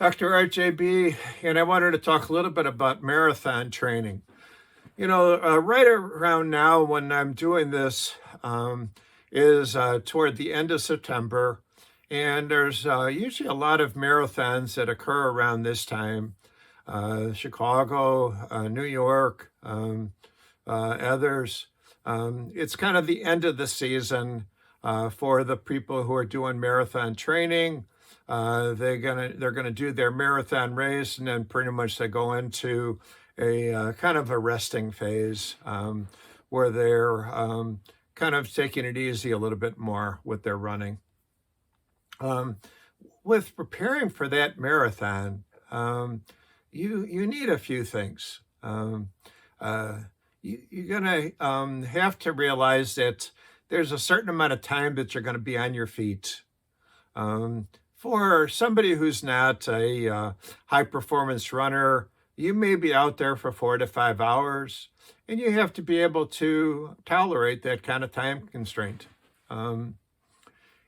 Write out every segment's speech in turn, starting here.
doctorarjaybe, and I wanted to talk a little bit about marathon training. Right around now when I'm doing this is toward the end of September, and there's usually a lot of marathons that occur around this time. Chicago, New York, others. It's kind of the end of the season for the people who are doing marathon training. They're gonna do their marathon race, and then pretty much they go into a kind of a resting phase where they're kind of taking it easy a little bit more with their running. With preparing for that marathon, you need a few things. You're gonna have to realize that there's a certain amount of time that you're going to be on your feet. For somebody who's not a high performance runner, you may be out there for 4 to 5 hours, and you have to be able to tolerate that kind of time constraint.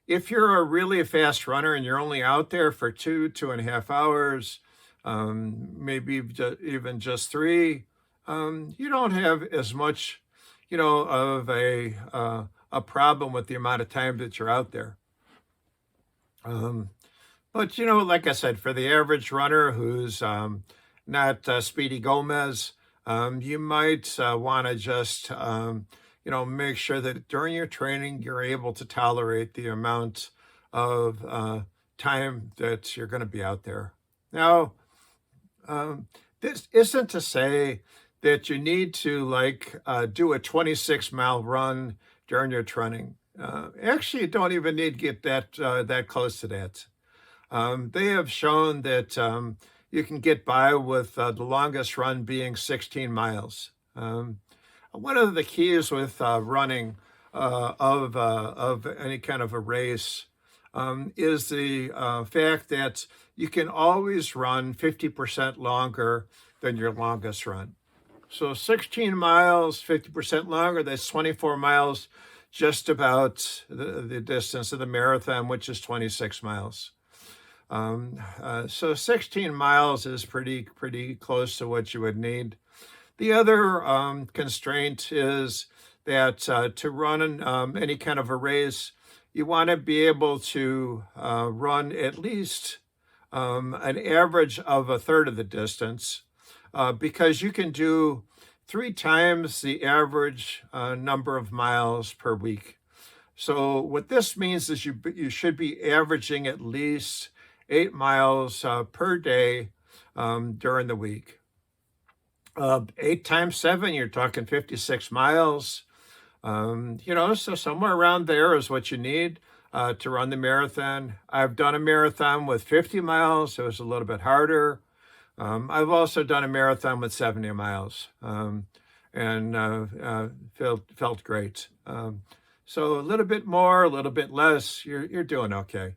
If you're a really fast runner and you're only out there for 2.5 hours, maybe even just 3, you don't have as much, of a problem with the amount of time that you're out there. But like I said, for the average runner who's not Speedy Gomez, you might want to just make sure that during your training you're able to tolerate the amount of time that you're going to be out there. Now, this isn't to say that you need to do a 26-mile run during your training. Actually, you don't even need to get that close to that. They have shown that you can get by with the longest run being 16 miles. One of the keys with running of any kind of a race is the fact that you can always run 50% longer than your longest run. So 16 miles, 50% longer, that's 24 miles, just about the distance of the marathon, which is 26 miles. So 16 miles is pretty close to what you would need. The other constraint is that to run any kind of a race, you want to be able to run at least an average of a third of the distance, because you can do 3 times the average number of miles per week. So what this means is you should be averaging at least 8 miles per day during the week. 8 times 7, you're talking 56 miles. So somewhere around there is what you need to run the marathon. I've done a marathon with 50 miles. It was a little bit harder. I've also done a marathon with 70 miles and felt great. So a little bit more, a little bit less, you're doing okay.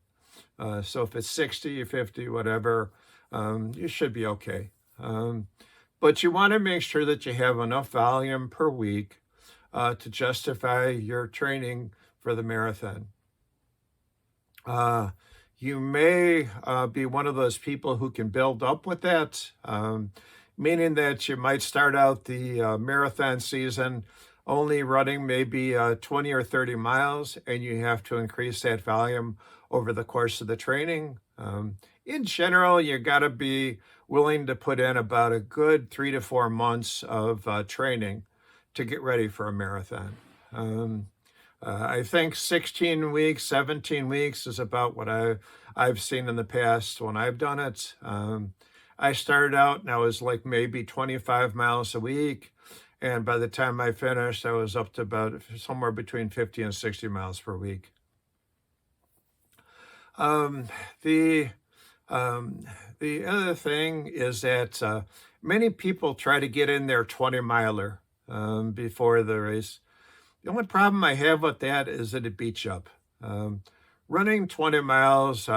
So if it's 60 or 50, whatever, you should be okay. But you want to make sure that you have enough volume per week to justify your training for the marathon. You may be one of those people who can build up with that, meaning that you might start out the marathon season only running maybe 20 or 30 miles, and you have to increase that volume over the course of the training. In general, you got to be willing to put in about a good 3 to 4 months of training to get ready for a marathon. I think 16 weeks, 17 weeks is about what I've seen in the past when I've done it. I started out and I was like maybe 25 miles a week. And by the time I finished, I was up to about somewhere between 50 and 60 miles per week. The other thing is that many people try to get in their 20-miler before the race. The only problem I have with that is that it beats you up. Running 20 miles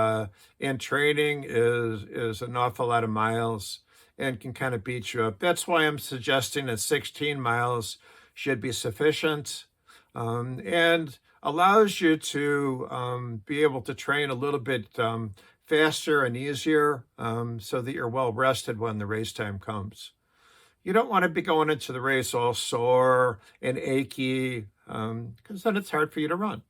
in training is an awful lot of miles and can kind of beat you up. That's why I'm suggesting that 16 miles should be sufficient and allows you to be able to train a little bit faster and easier so that you're well rested when the race time comes. You don't want to be going into the race all sore and achy because then it's hard for you to run.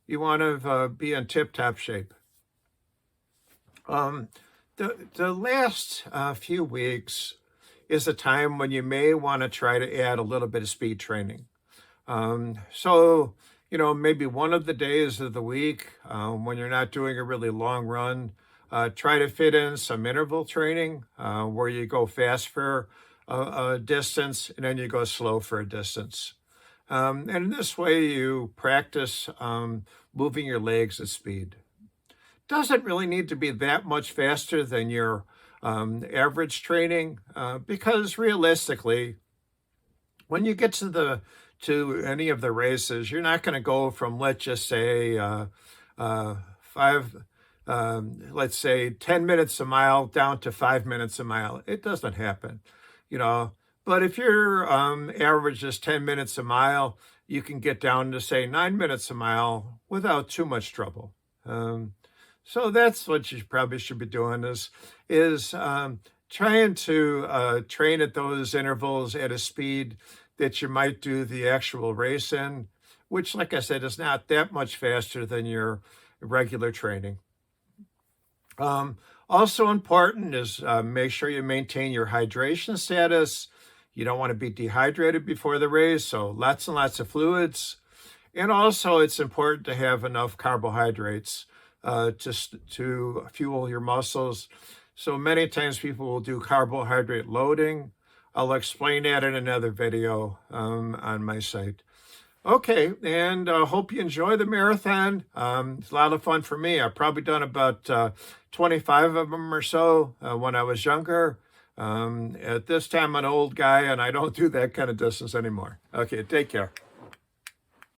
You want to be in tip-top shape. The last few weeks is a time when you may want to try to add a little bit of speed training. So, maybe one of the days of the week when you're not doing a really long run, try to fit in some interval training where you go fast for a distance and then you go slow for a distance. And in this way, you practice moving your legs at speed. Doesn't really need to be that much faster than your average training because realistically, when you get to any of the races, you're not going to go from, let's just say, 10 minutes a mile down to 5 minutes a mile. It doesn't happen, But if your average is 10 minutes a mile, you can get down to, say, 9 minutes a mile without too much trouble. So that's what you probably should be doing is trying to train at those intervals at a speed that you might do the actual race in, which, like I said, is not that much faster than your regular training. Also important is make sure you maintain your hydration status. You don't want to be dehydrated before the race, so lots and lots of fluids. And also it's important to have enough carbohydrates just to fuel your muscles. So many times people will do carbohydrate loading. I'll explain that in another video on my site. Okay, and hope you enjoy the marathon. It's a lot of fun for me. I've probably done about 25 of them or so when I was younger. At this time, I'm an old guy, and I don't do that kind of distance anymore. Okay, take care.